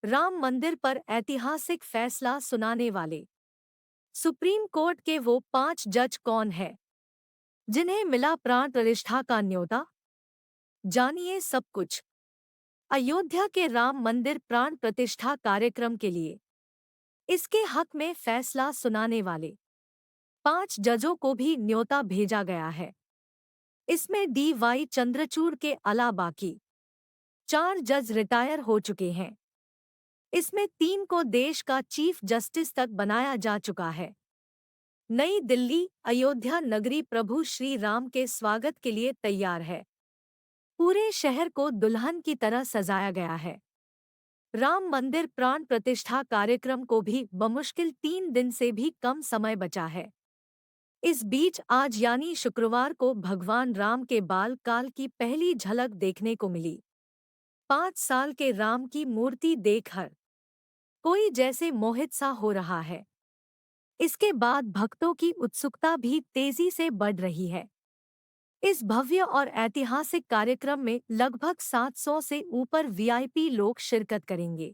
राम मंदिर पर ऐतिहासिक फैसला सुनाने वाले सुप्रीम कोर्ट के वो 5 जज कौन है जिन्हें मिला प्राण प्रतिष्ठा का न्योता? जानिए सब कुछ। अयोध्या के राम मंदिर प्राण प्रतिष्ठा कार्यक्रम के लिए इसके हक में फैसला सुनाने वाले 5 जजों को भी न्योता भेजा गया है। इसमें DY चंद्रचूड़ के अलावा बाकी 4 जज रिटायर हो चुके हैं। इसमें 3 को देश का चीफ जस्टिस तक बनाया जा चुका है। नई दिल्ली, अयोध्या नगरी प्रभु श्री राम के स्वागत के लिए तैयार है। पूरे शहर को दुल्हन की तरह सजाया गया है। राम मंदिर प्राण प्रतिष्ठा कार्यक्रम को भी बमुश्किल 3 दिन से भी कम समय बचा है। इस बीच आज यानी शुक्रवार को भगवान राम के बाल काल की पहली झलक देखने को मिली। 5 साल के राम की मूर्ति देख हर कोई जैसे मोहित सा हो रहा है। इसके बाद भक्तों की उत्सुकता भी तेजी से बढ़ रही है। इस भव्य और ऐतिहासिक कार्यक्रम में लगभग 700 से ऊपर VIP लोग शिरकत करेंगे।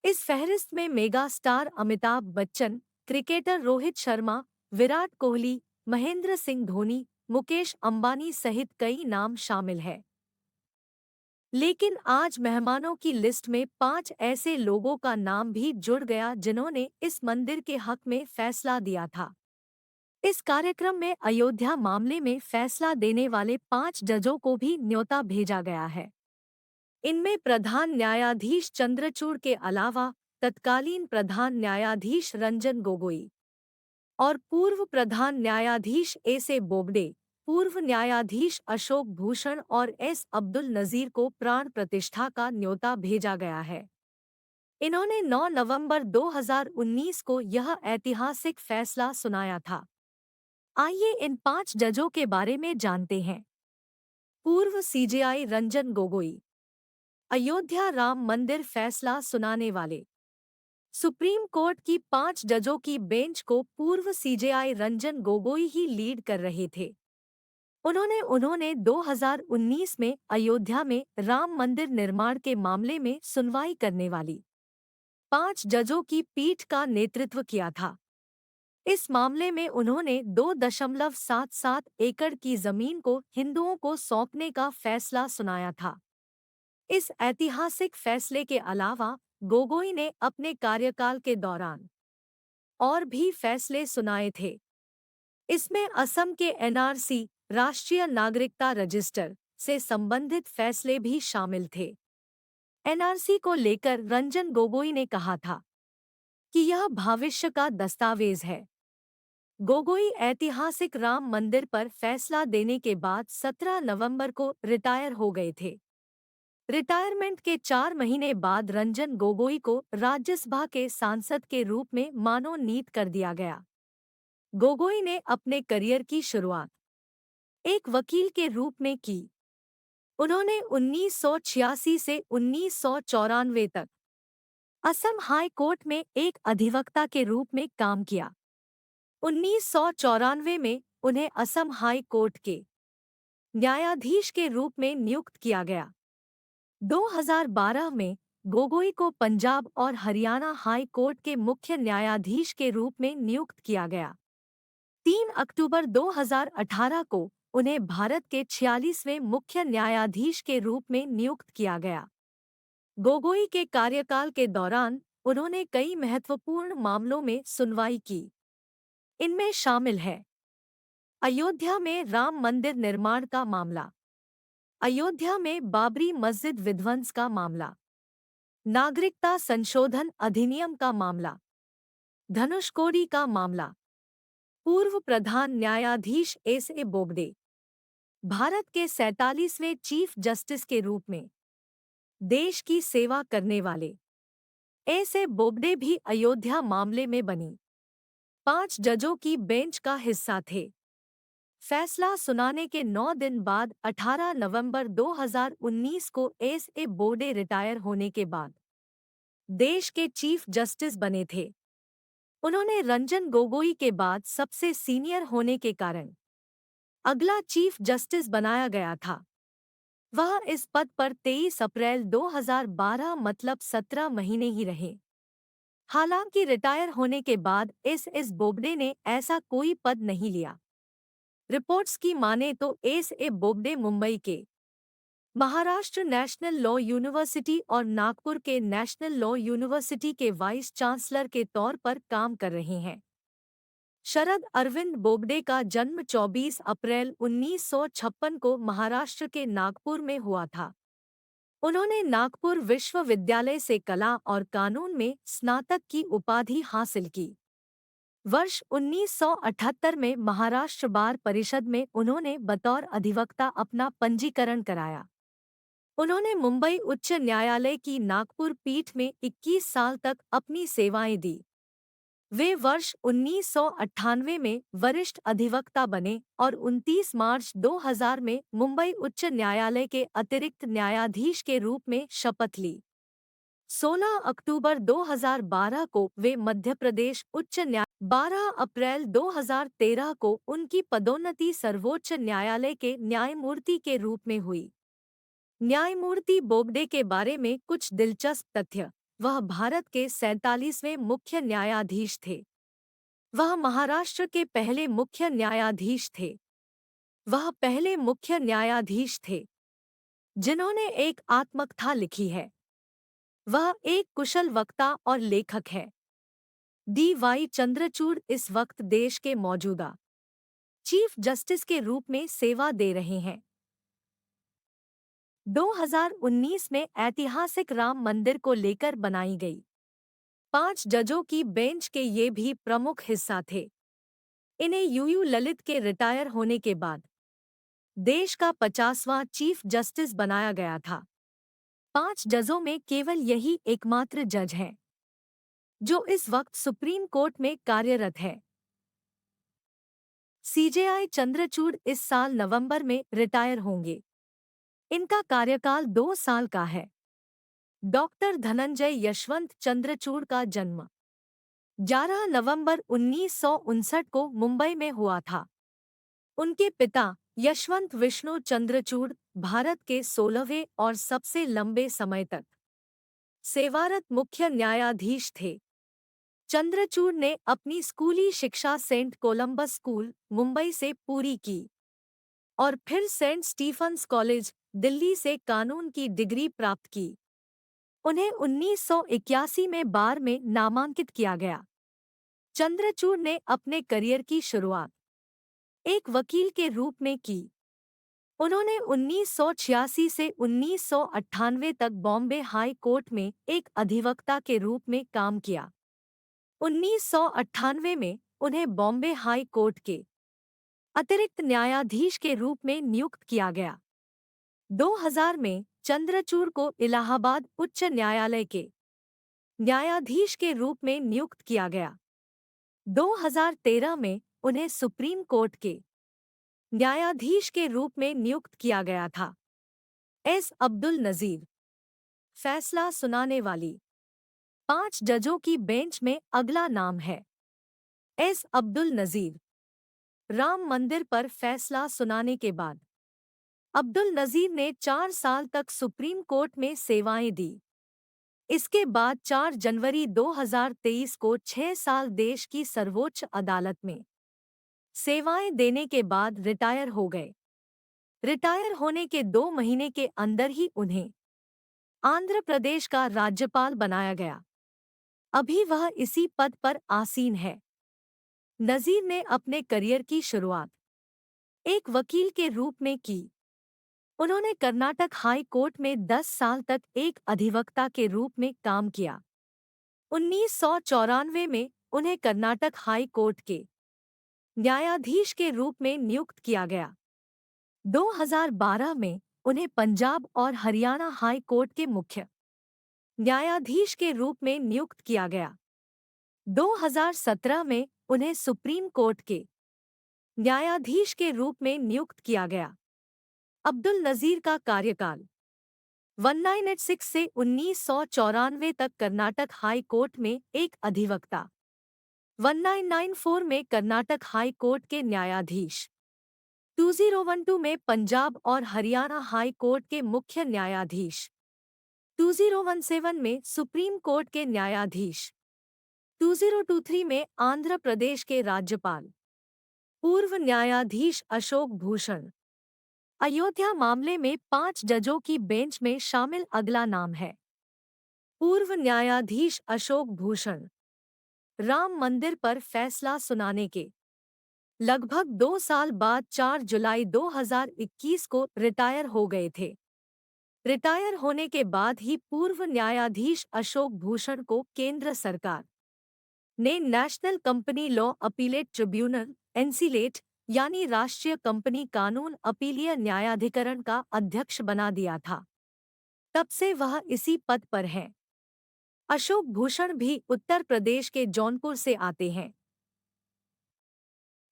इस फहरिस्त में mega star Amitabh Bachchan, cricketer Rohit Sharma, Virat Kohli, Mahendra Singh Dhoni, Mukesh Ambani सहित कई नाम शामिल हैं। लेकिन आज मेहमानों की लिस्ट में 5 ऐसे लोगों का नाम भी जुड़ गया जिन्होंने इस मंदिर के हक में फैसला दिया था। इस कार्यक्रम में अयोध्या मामले में फैसला देने वाले 5 जजों को भी न्योता भेजा गया है। इनमें प्रधान न्यायाधीश चंद्रचूड़ के अलावा तत्कालीन प्रधान न्यायाधीश रंजन गोगोई और पूर्व प्रधान न्यायाधीश A. बोबडे, पूर्व न्यायाधीश अशोक भूषण और S. अब्दुल नजीर को प्राण प्रतिष्ठा का न्योता भेजा गया है। इन्होंने 9 नवंबर 2019 को यह ऐतिहासिक फैसला सुनाया था। आइए इन 5 जजों के बारे में जानते हैं। पूर्व CJI रंजन गोगोई, अयोध्या राम मंदिर फैसला सुनाने वाले। सुप्रीम कोर्ट की 5 जजों की बेंच को पूर्व CJI रंजन गोगोई ही लीड कर रहे थे। उन्होंने 2019 में अयोध्या में राम मंदिर निर्माण के मामले में सुनवाई करने वाली 5 जजों की पीठ का नेतृत्व किया था। इस मामले में उन्होंने 2.77 एकड़ की जमीन को हिंदुओं को सौंपने का फैसला सुनाया था। इस ऐतिहासिक फैसले के अलावा गोगोई ने अपने कार्यकाल के दौरान और भी फैसले सुनाए थे। इसमें असम के NRC राष्ट्रीय नागरिकता रजिस्टर से संबंधित फैसले भी शामिल थे। NRC को लेकर रंजन गोगोई ने कहा था कि यह भविष्य का दस्तावेज है। गोगोई ऐतिहासिक राम मंदिर पर फैसला देने के बाद 17 नवंबर को रिटायर हो गए थे। रिटायरमेंट के 4 महीने बाद रंजन गोगोई को राज्यसभा के सांसद के रूप में मनोनीत कर दिया गया। गोगोई ने अपने करियर की शुरुआत एक वकील के रूप में की। उन्होंने 1986 से 1994 तक असम हाई कोर्ट में एक अधिवक्ता के रूप में काम किया। 1994 में उन्हें असम हाई कोर्ट के न्यायाधीश के रूप में नियुक्त किया गया। 2012 में गोगोई को पंजाब और हरियाणा हाई कोर्ट के मुख्य न्यायाधीश के रूप में नियुक्त किया गया। 3 अक्टूबर 2018 को उन्हें भारत के 46वें मुख्य न्यायाधीश के रूप में नियुक्त किया गया। गोगोई के कार्यकाल के दौरान उन्होंने कई महत्वपूर्ण मामलों में सुनवाई की। इनमें शामिल है अयोध्या में राम मंदिर निर्माण का मामला, अयोध्या में बाबरी मस्जिद विध्वंस का मामला, नागरिकता संशोधन अधिनियम का मामला, धनुषकोडी का मामला, पूर्व प्रधान न्यायाधीश A. बोबडे, भारत के 47वें चीफ जस्टिस के रूप में देश की सेवा करने वाले A. बोबडे भी अयोध्या मामले में बनी 5 जजों की बेंच का हिस्सा थे। फैसला सुनाने के 9 दिन बाद 18 नवंबर 2019 को A. बोबडे रिटायर होने के बाद देश के चीफ जस्टिस बने थे। उन्होंने रंजन गोगोई के बाद सबसे सीनियर होने के कारण अगला चीफ जस्टिस बनाया गया था। वह इस पद पर 23 अप्रैल 2012 मतलब 17 महीने ही रहे। हालांकि रिटायर होने के बाद एस बोबडे ने ऐसा कोई पद नहीं लिया। रिपोर्ट्स की माने तो एस बोबडे मुंबई के महाराष्ट्र नेशनल लॉ यूनिवर्सिटी और नागपुर के नेशनल लॉ यूनिवर्सिटी के वाइस चांसलर के तौर पर काम कर रहे हैं। शरद अरविंद बोबडे का जन्म 24 अप्रैल 1956 को महाराष्ट्र के नागपुर में हुआ था। उन्होंने नागपुर विश्वविद्यालय से कला और कानून में स्नातक की उपाधि हासिल की। वर्ष 1978 में महाराष्ट्र बार परिषद में उन्होंने बतौर अधिवक्ता अपना पंजीकरण कराया। उन्होंने मुंबई उच्च न्यायालय की नागपुर पीठ में 21 साल तक अपनी सेवाएं दी। वे वर्ष 1998 में वरिष्ठ अधिवक्ता बने और 29 मार्च 2000 में मुंबई उच्च न्यायालय के अतिरिक्त न्यायाधीश के रूप में शपथ ली। 16 अक्टूबर 2012 को वे मध्य प्रदेश उच्च न्यायालय 12 अप्रैल 2013 को उनकी पदोन्नति सर्वोच्च न्यायालय के न्यायमूर्ति के रूप में हुई। न्यायमूर्ति बोबडे के बारे में कुछ दिलचस्प तथ्य। वह भारत के 47वें मुख्य न्यायाधीश थे। वह महाराष्ट्र के पहले मुख्य न्यायाधीश थे। वह पहले मुख्य न्यायाधीश थे जिन्होंने एक आत्मकथा लिखी है। वह एक कुशल वक्ता और लेखक है। डी.वाई. चंद्रचूड़ इस वक्त देश के मौजूदा चीफ जस्टिस के रूप में सेवा दे रहे हैं। 2019 में ऐतिहासिक राम मंदिर को लेकर बनाई गई 5 जजों की बेंच के ये भी प्रमुख हिस्सा थे। इन्हें यूयू ललित के रिटायर होने के बाद देश का 50वां चीफ जस्टिस बनाया गया था। 5 जजों में केवल यही एकमात्र जज है जो इस वक्त सुप्रीम कोर्ट में कार्यरत है। सीजेआई चंद्रचूड़ इस साल नवंबर में रिटायर होंगे। इनका कार्यकाल 2 साल का है। डॉक्टर धनंजय यशवंत चंद्रचूड़ का जन्म 11 नवंबर 1959 को मुंबई में हुआ था। उनके पिता यशवंत विष्णु चंद्रचूड़ भारत के 16वें और सबसे लंबे समय तक सेवारत मुख्य न्यायाधीश थे। चंद्रचूड़ ने अपनी स्कूली शिक्षा सेंट कोलंबस स्कूल, मुंबई से पूरी की और फिर सेंट स्टीफन्स कॉलेज, दिल्ली से कानून की डिग्री प्राप्त की। उन्हें 1981 में बार में नामांकित किया गया। चंद्रचूड़ ने अपने करियर की शुरुआत एक वकील के रूप में की। उन्होंने 1986 से 1998 तक बॉम्बे हाई कोर्ट में एक अधिवक्ता के रूप में काम किया। 1998 में उन्हें बॉम्बे हाई कोर्ट के अतिरिक्त न्यायाधीश के रूप में नियुक्त किया गया। 2000 में चंद्रचूड़ को इलाहाबाद उच्च न्यायालय के न्यायाधीश के रूप में नियुक्त किया गया। 2013 में उन्हें सुप्रीम कोर्ट के न्यायाधीश के रूप में नियुक्त किया गया था। एस अब्दुल नज़ीर फैसला सुनाने वाली 5 जजों की बेंच में अगला नाम है एस अब्दुल नज़ीर। राम मंदिर पर फैसला सुनाने के बाद अब्दुल नज़ीर ने 4 साल तक सुप्रीम कोर्ट में सेवाएं दी। इसके बाद 4 जनवरी 2023 को 6 साल देश की सर्वोच्च अदालत में सेवाएं देने के बाद रिटायर हो गए। रिटायर होने के 2 महीने के अंदर ही उन्हें आंध्र प्रदेश का राज्यपाल बनाया गया। अभी वह इसी पद पर आसीन है। नज़ीर ने अपने करियर की शुरुआत एक वकील के रूप में की। उन्होंने कर्नाटक हाई कोर्ट में 10 साल तक एक अधिवक्ता के रूप में काम किया। 1994 में उन्हें कर्नाटक हाई कोर्ट के न्यायाधीश के रूप में नियुक्त किया गया। 2012 में उन्हें पंजाब और हरियाणा हाई कोर्ट के मुख्य न्यायाधीश के रूप में नियुक्त किया गया। 2017 में उन्हें सुप्रीम कोर्ट के न्यायाधीश के रूप में नियुक्त किया गया। अब्दुल नज़ीर का कार्यकाल 1986 से 1994 तक कर्नाटक हाई कोर्ट में एक अधिवक्ता, 1994 में कर्नाटक हाई कोर्ट के न्यायाधीश, 2012 में पंजाब और हरियाणा हाई कोर्ट के मुख्य न्यायाधीश। 2017 में सुप्रीम कोर्ट के न्यायाधीश। 2023 में आंध्र प्रदेश के राज्यपाल। पूर्व न्यायाधीश अशोक भूषण। अयोध्या मामले में 5 जजों की बेंच में शामिल अगला नाम है पूर्व न्यायाधीश अशोक भूषण। राम मंदिर पर फैसला सुनाने के लगभग 2 साल बाद 4 जुलाई 2021 को रिटायर हो गए थे। रिटायर होने के बाद ही पूर्व न्यायाधीश अशोक भूषण को केंद्र सरकार ने national company law appellate tribunal NCLAT यानी राष्ट्रीय कंपनी कानून अपीलीय न्यायाधिकरण का अध्यक्ष बना दिया था। तब से वह इसी पद पर हैं। अशोक भूषण भी उत्तर प्रदेश के जौनपुर से आते हैं।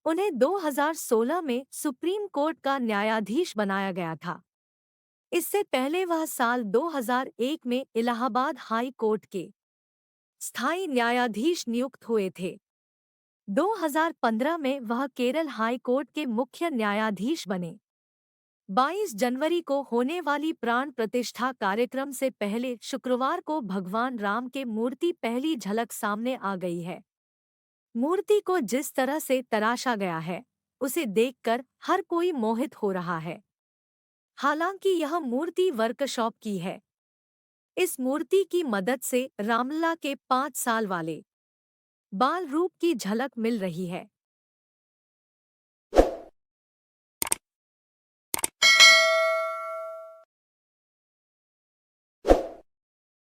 उन्हें 2016 में सुप्रीम कोर्ट का न्यायाधीश बनाया गया था। इससे पहले वह साल 2001 में इलाहाबाद हाई कोर्ट के स्थायी न्यायाधीश नियुक्त हुए थे। 2015 में वह केरल हाई कोर्ट के मुख्य न्यायाधीश बने। 22 जनवरी को होने वाली प्राण प्रतिष्ठा कार्यक्रम से पहले शुक्रवार को भगवान राम के मूर्ति पहली झलक सामने आ गई है। मूर्ति को जिस तरह से तराशा गया है, उसे देखकर हर कोई मोहित हो रहा है। हालांकि यह मूर्ति वर्कशॉप की है। इस मूर्ति की मदद से रामलला के 5 साल वाले बाल रूप की झलक मिल रही है।